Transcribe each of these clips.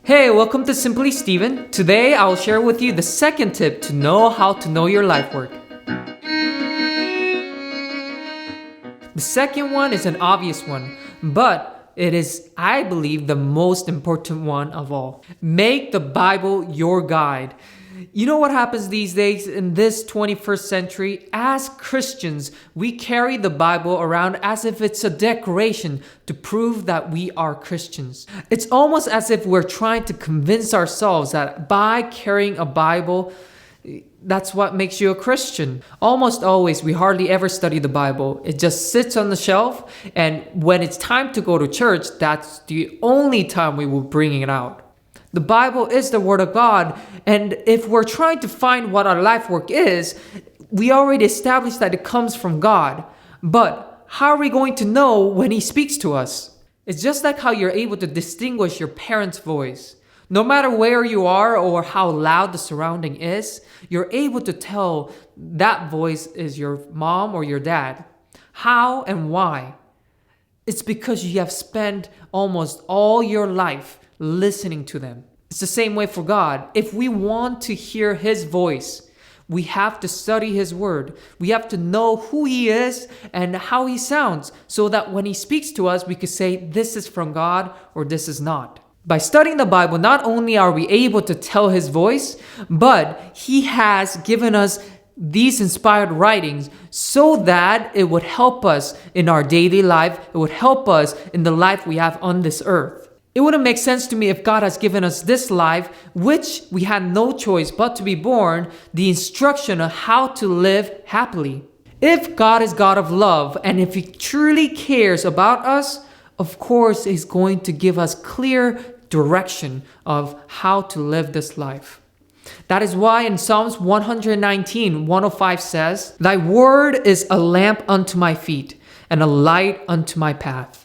Hey, welcome to simpLeeStephen. Today I'll share with you the second tip to know how to know your life work. The second one is an obvious one, but it is, I believe, the most important one of all. Make the Bible your guide. You know what happens these days in this 21st century? As Christians, we carry the Bible around as if it's a decoration to prove that we are Christians. It's almost as if we're trying to convince ourselves that by carrying a Bible, that's what makes you a Christian. Almost always, we hardly ever study the Bible. It just sits on the shelf, and when it's time to go to church, that's the only time we will bring it out. The Bible is the Word of God, and if we're trying to find what our life work is, we already established that it comes from God. But how are we going to know when He speaks to us? It's just like how you're able to distinguish your parents' voice. No matter where you are or how loud the surrounding is, you're able to tell that voice is your mom or your dad. How and why? It's because you have spent almost all your life listening to them. It's the same way for God. If we want to hear His voice, we have to study His Word. We have to know who He is and how He sounds so that when He speaks to us, we could say, this is from God or this is not. By studying the Bible, not only are we able to tell His voice, but He has given us these inspired writings so that it would help us in our daily life. It would help us in the life we have on this earth. It wouldn't make sense to me if God has given us this life, which we had no choice but to be born, the instruction on how to live happily. If God is God of love, and if He truly cares about us, of course, He's going to give us clear direction of how to live this life. That is why in Psalms 119:105 says, "Thy word is a lamp unto my feet and a light unto my path."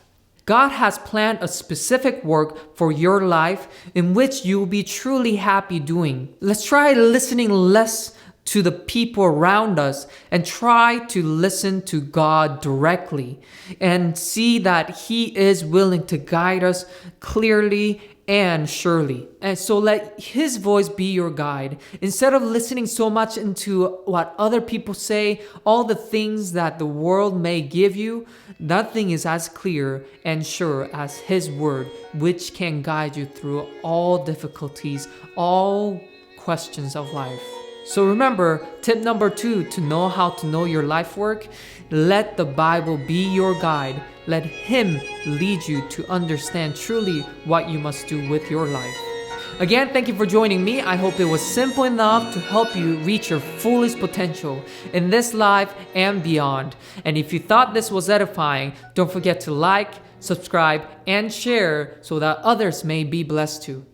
God has planned a specific work for your life in which you will be truly happy doing. Let's try listening less to the people around us and try to listen to God directly and see that He is willing to guide us clearly and surely. And so let His voice be your guide. Instead of listening so much into what other people say, all the things that the world may give you, nothing is as clear and sure as His Word, which can guide you through all difficulties, all questions of life. So remember, tip number 2 to know how to know your life work, let the Bible be your guide. Let Him lead you to understand truly what you must do with your life. Again, thank you for joining me. I hope it was simple enough to help you reach your fullest potential in this life and beyond. And if you thought this was edifying, don't forget to like, subscribe, and share so that others may be blessed too.